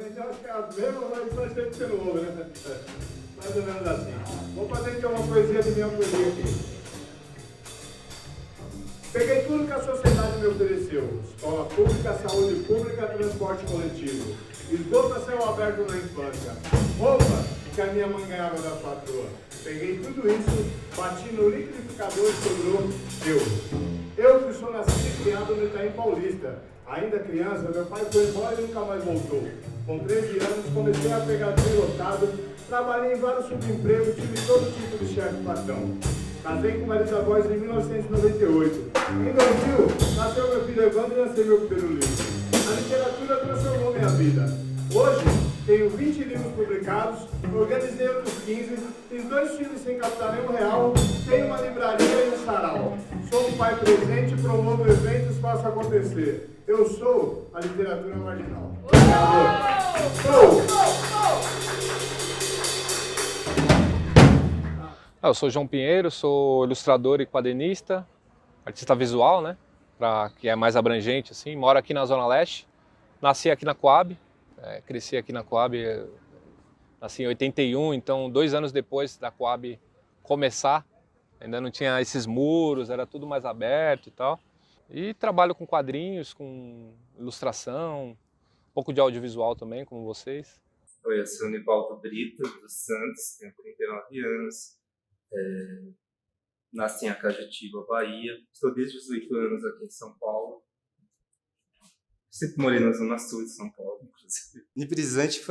provavelmente eu acho que é as mesmas, mas faz tempo que você não ouve, né? Mais ou menos assim. Vou fazer aqui uma poesia de minha poesia aqui. Peguei tudo que a sociedade me ofereceu. Escola pública, saúde pública, transporte coletivo. Esgoto a céu aberto na infância. Roupa que a minha mãe ganhava da patroa. Peguei tudo isso, bati no liquidificador e sobrou eu que sou nascido e criado no Itaim Paulista. Ainda criança, meu pai foi embora e nunca mais voltou. Com 13 anos, comecei a pegar trem lotado, trabalhei em vários subempregos, tive todo tipo de chefe patrão. Casei com Marisa Góes em 1998. Em 2000, nasceu meu filho Evandro e lancei meu primeiro livro. A literatura transformou minha vida. Hoje, tenho 20 livros publicados, organizei outros 15, tenho 2 filhos sem captar nenhum real, tenho uma livraria e um sarau. Sou um pai presente, promovo eventos, faço acontecer. Eu sou a literatura marginal. Eu sou João Pinheiro, sou ilustrador e quadrinista, artista visual, né? Que é mais abrangente, assim. Moro aqui na Zona Leste, nasci aqui na Coab, cresci aqui na Coab, nasci em 81, então 2 anos depois da Coab começar, ainda não tinha esses muros, era tudo mais aberto e tal. E trabalho com quadrinhos, com ilustração, um pouco de audiovisual também, como vocês. Oi, eu sou o Nivaldo Brito, dos Santos, tenho 39 anos. Nasci em Acajutiba, Bahia. Estou desde os 18 anos aqui em São Paulo. Sempre morei na Zona Sul de São Paulo, inclusive. Nibrizante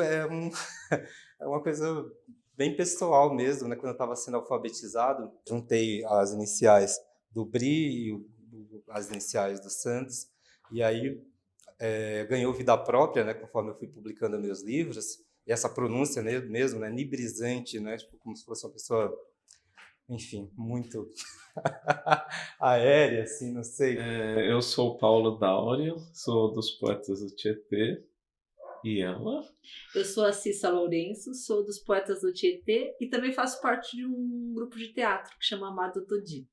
é uma coisa bem pessoal mesmo, né? Quando eu estava sendo alfabetizado, juntei as iniciais do Bri e as iniciais do Santos, e aí ganhou vida própria, né? Conforme eu fui publicando meus livros, e essa pronúncia mesmo, né? Nibrizante, né? Tipo, como se fosse uma pessoa, enfim, muito aérea, assim, não sei. Eu sou o Paulo Dáurea, sou dos Poetas do Tietê. E ela? Eu sou a Cissa Lourenço, sou dos Poetas do Tietê e também faço parte de um grupo de teatro que chama Amado Todito.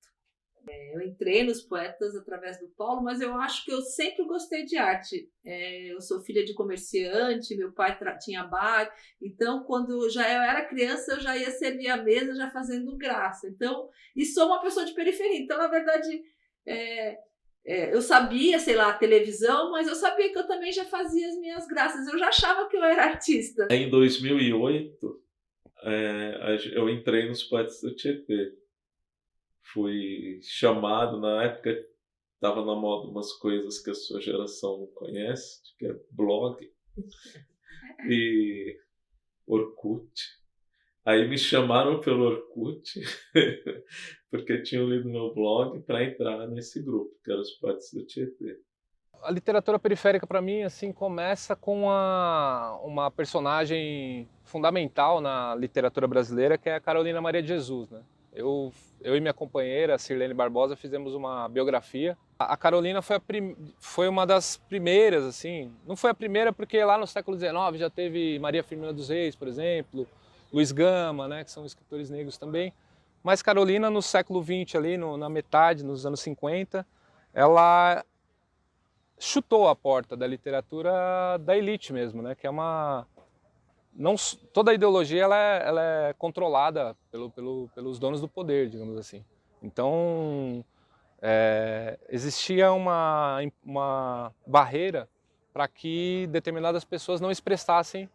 Eu entrei nos Poetas através do Paulo, mas eu acho que eu sempre gostei de arte. Eu sou filha de comerciante, meu pai tinha bar, então quando eu era criança eu já ia servir a mesa já fazendo graça. Então, e sou uma pessoa de periferia, então na verdade eu sabia, sei lá, televisão, mas eu sabia que eu também já fazia as minhas graças, eu já achava que eu era artista. Em 2008, eu entrei nos Poetas do Tietê. Fui chamado, na época estava na moda umas coisas que a sua geração não conhece, que é blog e Orkut. Aí me chamaram pelo Orkut, porque tinham lido meu blog para entrar nesse grupo, que era os Poetas do Tietê. A literatura periférica, para mim, assim, começa com uma personagem fundamental na literatura brasileira, que é a Carolina Maria de Jesus, né? Eu e minha companheira, a Sirlene Barbosa, fizemos uma biografia. A Carolina foi uma das primeiras, assim, não foi a primeira porque lá no século XIX já teve Maria Firmina dos Reis, por exemplo, Luiz Gama, né, que são escritores negros também. Mas Carolina, no século XX, ali, na metade, nos anos 50, ela chutou a porta da literatura da elite mesmo, né, que é uma... Não, toda a ideologia ela é controlada pelos donos do poder, digamos assim. Então, existia uma barreira para que determinadas pessoas não expressassem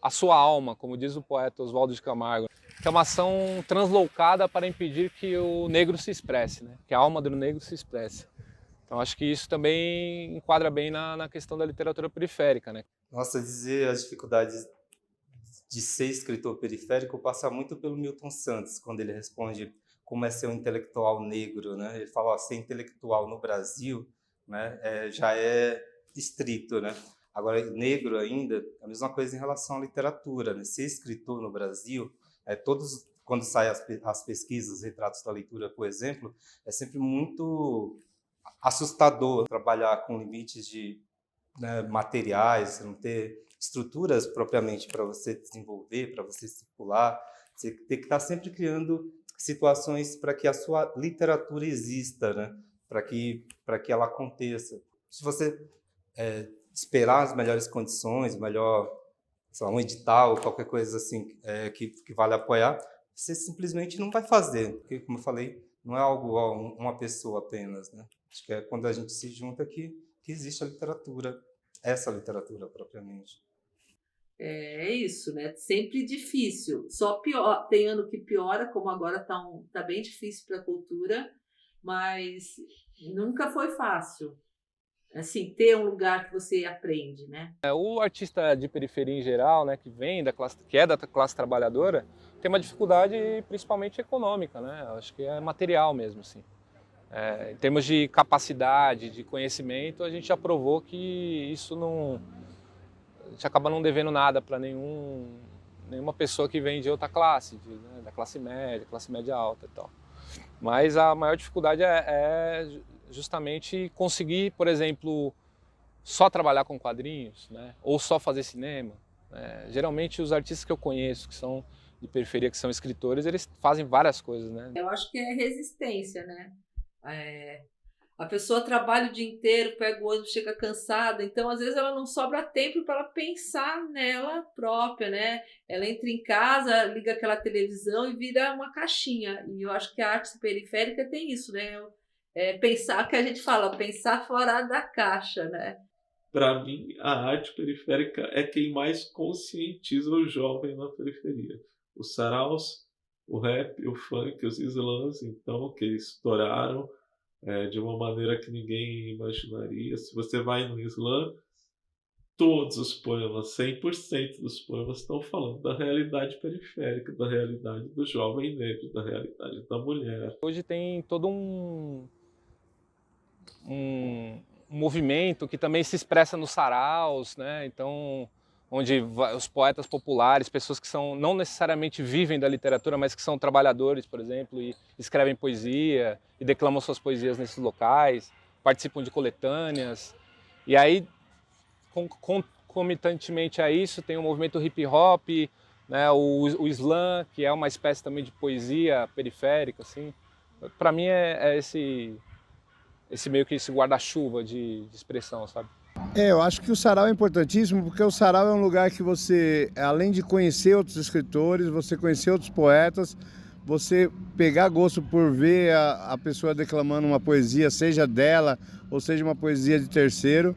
a sua alma, como diz o poeta Oswaldo de Camargo, que é uma ação translocada para impedir que o negro se expresse, né? Que a alma do negro se expresse. Então, acho que isso também enquadra bem na questão da literatura periférica, né? Nossa, dizer as dificuldades de ser escritor periférico passa muito pelo Milton Santos, quando ele responde como é ser um intelectual negro, né? Ele fala, ó, ser intelectual no Brasil, né, já é estrito, né? Agora, negro ainda, é a mesma coisa em relação à literatura, né? Ser escritor no Brasil, quando saem as pesquisas, retratos da leitura, por exemplo, é sempre muito assustador trabalhar com limites de, né, materiais, não ter estruturas propriamente para você desenvolver, para você circular. Você tem que estar sempre criando situações para que a sua literatura exista, né? Para que ela aconteça. Se você esperar as melhores condições, melhor sei lá, um edital, qualquer coisa assim que vale apoiar, você simplesmente não vai fazer, porque, como eu falei, não é algo uma pessoa apenas, né? Acho que é quando a gente se junta que existe a literatura, essa literatura propriamente. É isso, né? Sempre difícil. Só pior, tem ano que piora, como agora tá bem difícil para a cultura, mas nunca foi fácil. Assim, ter um lugar que você aprende, né? O artista de periferia em geral, né, que vem que é da classe trabalhadora, tem uma dificuldade principalmente econômica, né? Acho que é material mesmo, assim. Em termos de capacidade, de conhecimento, a gente já provou que isso não, a gente acaba não devendo nada para nenhuma pessoa que vem de outra classe, né, da classe média alta e tal. Mas a maior dificuldade é justamente conseguir, por exemplo, só trabalhar com quadrinhos, né, ou só fazer cinema. Geralmente os artistas que eu conheço, que são de periferia, que são escritores, eles fazem várias coisas, né? Eu acho que é resistência, né? A pessoa trabalha o dia inteiro, pega o ônibus, chega cansada, então às vezes ela não sobra tempo para ela pensar nela própria, né? Ela entra em casa, liga aquela televisão e vira uma caixinha. E eu acho que a arte periférica tem isso, né? Pensar, que a gente fala, pensar fora da caixa, né? Para mim, a arte periférica é quem mais conscientiza o jovem na periferia. Os saraus, o rap, o funk, os slams, então, que estouraram de uma maneira que ninguém imaginaria. Se você vai no slam, todos os poemas, 100% dos poemas estão falando da realidade periférica, da realidade do jovem negro, da realidade da mulher. Hoje tem todo um movimento que também se expressa nos saraus, né? Então, onde os poetas populares, pessoas que não necessariamente vivem da literatura, mas que são trabalhadores, por exemplo, e escrevem poesia e declamam suas poesias nesses locais, participam de coletâneas. E aí, concomitantemente a isso, tem o movimento hip hop, né? O slam, que é uma espécie também de poesia periférica, assim. Para mim é esse meio que esse guarda-chuva de expressão, sabe? Eu acho que o sarau é importantíssimo porque o sarau é um lugar que você, além de conhecer outros escritores, você conhecer outros poetas, você pegar gosto por ver a pessoa declamando uma poesia, seja dela ou seja uma poesia de terceiro,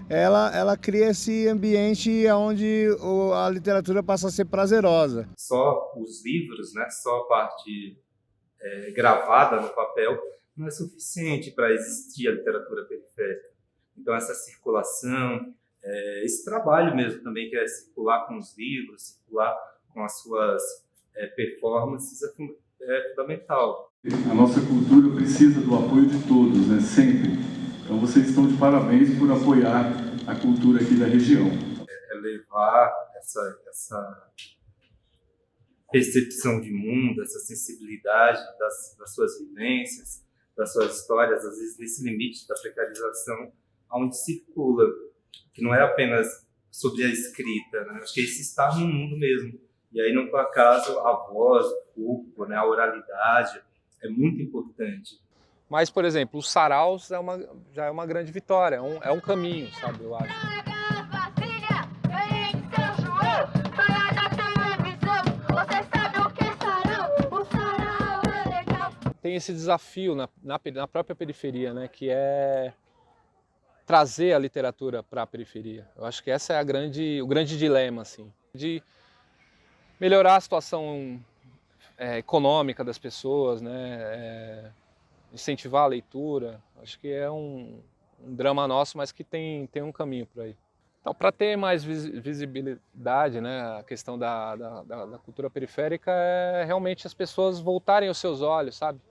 ela cria esse ambiente onde a literatura passa a ser prazerosa. Só os livros, né, só a parte gravada no papel, não é suficiente para existir a literatura periférica. Então, essa circulação, esse trabalho mesmo também, que é circular com os livros, circular com as suas performances, é fundamental. A nossa cultura precisa do apoio de todos, né? Sempre. Então, vocês estão de parabéns por apoiar a cultura aqui da região. Levar essa percepção de mundo, essa sensibilidade das suas vivências, das suas histórias, às vezes nesse limite da precarização, onde circula, que não é apenas sobre a escrita, né? Acho que esse estar no mundo mesmo. E aí, não por acaso, a voz, o corpo, né, a oralidade é muito importante. Mas, por exemplo, os saraus já é uma grande vitória, é um caminho, sabe, eu acho. Tem esse desafio na própria periferia, né, que é trazer a literatura para a periferia. Eu acho que essa é o grande dilema, assim, de melhorar a situação econômica das pessoas, né, incentivar a leitura. Acho que é um drama nosso, mas que tem um caminho por aí. Então, para ter mais visibilidade, né, a questão da cultura periférica é realmente as pessoas voltarem os seus olhos, sabe?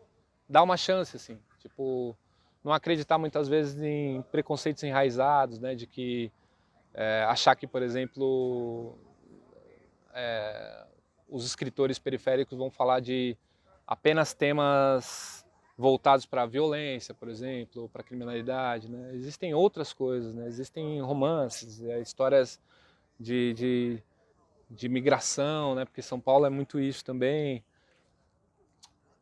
Dar uma chance, assim, tipo, não acreditar muitas vezes em preconceitos enraizados, né, de que achar que, por exemplo, os escritores periféricos vão falar de apenas temas voltados para a violência, por exemplo, para a criminalidade, né? Existem outras coisas, né? Existem romances, histórias de migração, né? Porque São Paulo é muito isso também.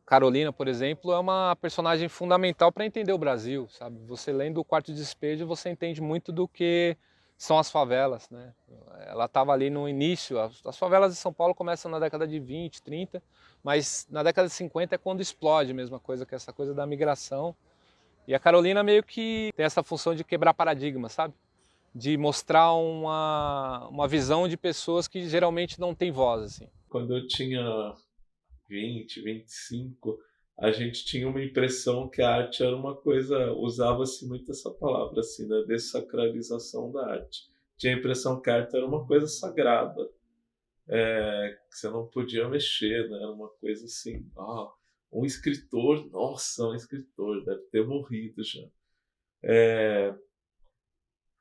Carolina, por exemplo, é uma personagem fundamental para entender o Brasil, sabe? Você lendo O Quarto de Despejo, você entende muito do que são as favelas, né? Ela estava ali no início, as favelas de São Paulo começam na década de 20, 30, mas na década de 50 é quando explode a mesma coisa, que é essa coisa da migração. E a Carolina meio que tem essa função de quebrar paradigmas, sabe? De mostrar uma visão de pessoas que geralmente não têm voz, assim. Quando eu tinha 20, 25, a gente tinha uma impressão que a arte era uma coisa, usava-se muito essa palavra, assim, né? Dessacralização da arte. Tinha a impressão que a arte era uma coisa sagrada, que você não podia mexer, né? Era uma coisa assim, um escritor, nossa, um escritor, deve ter morrido já.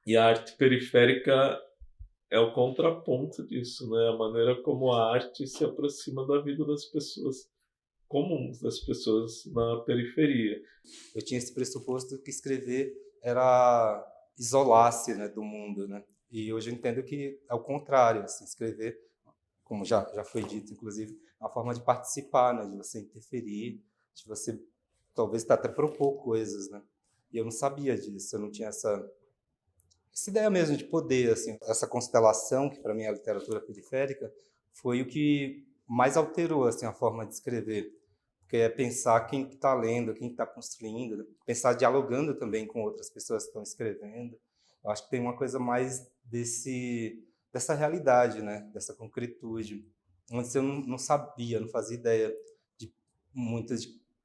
E a arte periférica é o contraponto disso, né? A maneira como a arte se aproxima da vida das pessoas comuns, das pessoas na periferia. Eu tinha esse pressuposto que escrever era isolar-se, né, do mundo, né? E hoje eu entendo que é o contrário, assim, escrever, como já foi dito, inclusive, é uma forma de participar, né, de você interferir, de você talvez até propor coisas, né? E eu não sabia disso, eu não tinha essa ideia mesmo de poder, assim, essa constelação que para mim é a literatura periférica foi o que mais alterou, assim, a forma de escrever, porque é pensar quem está lendo, quem está construindo, pensar dialogando também com outras pessoas que estão escrevendo. Eu acho que tem uma coisa mais dessa realidade, né, dessa concretude, antes eu não sabia, não fazia ideia de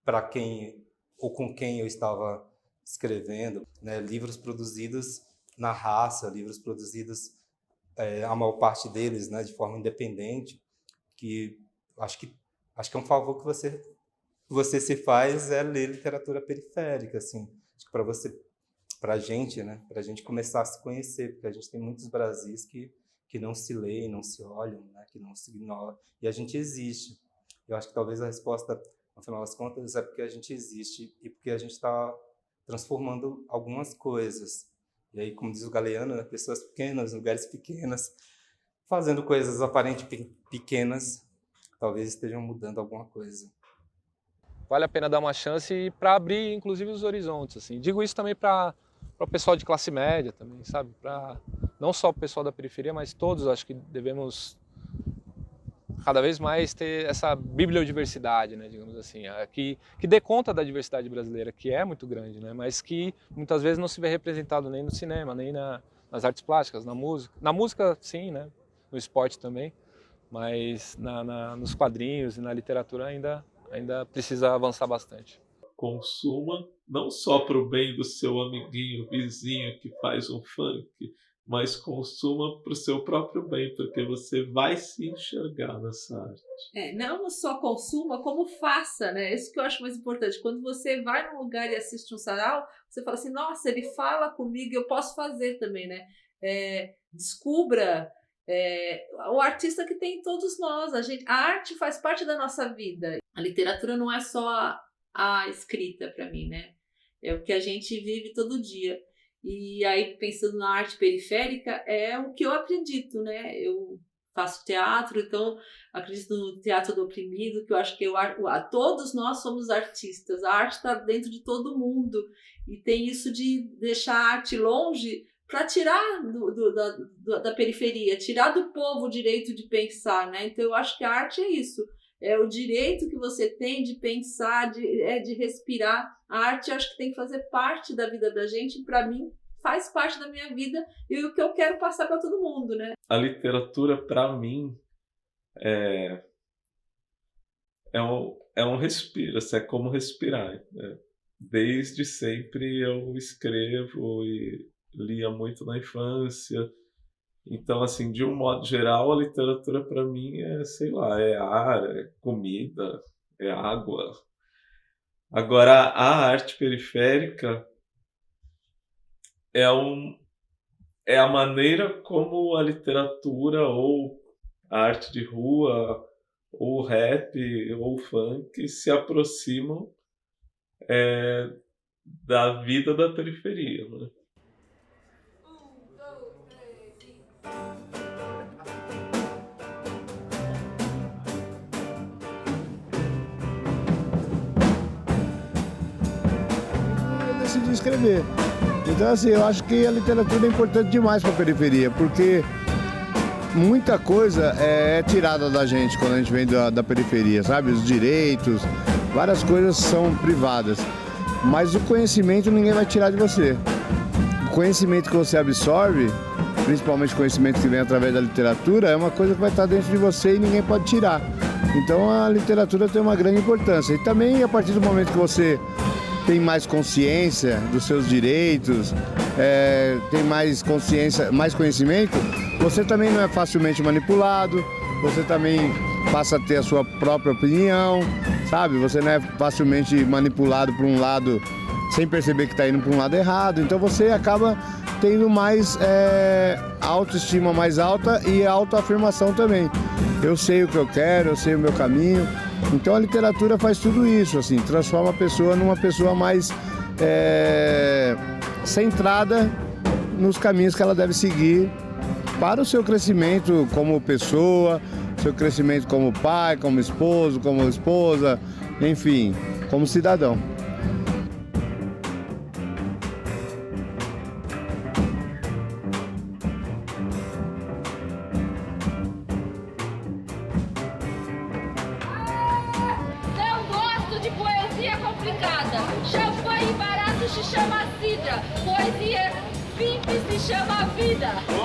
para quem ou com quem eu estava escrevendo, né, livros produzidos na raça, livros produzidos, a maior parte deles, né, de forma independente, que acho que é um favor que você se faz é ler literatura periférica, assim, acho que para a gente, né, para a gente começar a se conhecer, porque a gente tem muitos Brasis que não se leem, não se olham, né, que não se ignoram, e a gente existe. Eu acho que talvez a resposta, no final das contas, é porque a gente existe e porque a gente está transformando algumas coisas. E aí, como diz o Galeano, né, pessoas pequenas, lugares pequenos, fazendo coisas aparentemente pequenas, talvez estejam mudando alguma coisa. Vale a pena dar uma chance para abrir, inclusive, os horizontes, assim. Digo isso também para o pessoal de classe média também, sabe? Não só o pessoal da periferia, mas todos acho que devemos cada vez mais ter essa bibliodiversidade, né, digamos assim, que dê conta da diversidade brasileira, que é muito grande, né, mas que muitas vezes não se vê representado nem no cinema, nem nas artes plásticas, na música. Na música, sim, né, no esporte também, mas nos quadrinhos e na literatura ainda precisa avançar bastante. Consuma não só para o bem do seu amiguinho, vizinho que faz um funk, mas consuma para o seu próprio bem, porque você vai se enxergar nessa arte. Não só consuma, como faça, né? Isso que eu acho mais importante. Quando você vai num lugar e assiste um sarau, você fala assim, nossa, ele fala comigo, eu posso fazer também, né? Descubra o artista que tem em todos nós. A arte faz parte da nossa vida. A literatura não é só a escrita para mim, né? É o que a gente vive todo dia. E aí, pensando na arte periférica, é o que eu acredito, né? Eu faço teatro, então acredito no teatro do oprimido, que eu acho que todos nós somos artistas. A arte está dentro de todo mundo e tem isso de deixar a arte longe para tirar da periferia, tirar do povo o direito de pensar, né? Então eu acho que a arte é isso. É o direito que você tem de pensar, de respirar. A arte, acho que tem que fazer parte da vida da gente. Para mim, faz parte da minha vida e o que eu quero passar para todo mundo, né? A literatura, para mim, é um respiro. Assim, é como respirar. Né? Desde sempre eu escrevo e lia muito na infância. Então, assim, de um modo geral, a literatura para mim sei lá, é ar, é comida, é água. Agora, a arte periférica é a maneira como a literatura ou a arte de rua, ou o rap, ou o funk se aproximam da vida da periferia, né? Eu decidi escrever. Então, assim, eu acho que a literatura é importante demais para a periferia, porque muita coisa é tirada da gente quando a gente vem da periferia, sabe? Os direitos, várias coisas são privadas, mas o conhecimento ninguém vai tirar de você. O conhecimento que você absorve, principalmente o conhecimento que vem através da literatura, é uma coisa que vai estar dentro de você e ninguém pode tirar. Então a literatura tem uma grande importância. E também a partir do momento que você tem mais consciência dos seus direitos, tem mais consciência, mais conhecimento, você também não é facilmente manipulado, você também passa a ter a sua própria opinião, sabe? Você não é facilmente manipulado por um lado sem perceber que está indo para um lado errado. Então você acaba tendo mais autoestima mais alta e autoafirmação também. Eu sei o que eu quero, eu sei o meu caminho. Então a literatura faz tudo isso, assim, transforma a pessoa numa pessoa mais centrada nos caminhos que ela deve seguir para o seu crescimento como pessoa, seu crescimento como pai, como esposo, como esposa, enfim, como cidadão. Não gosto de poesia complicada. Champanhe barato se chama cidra. Poesia simples se chama vida.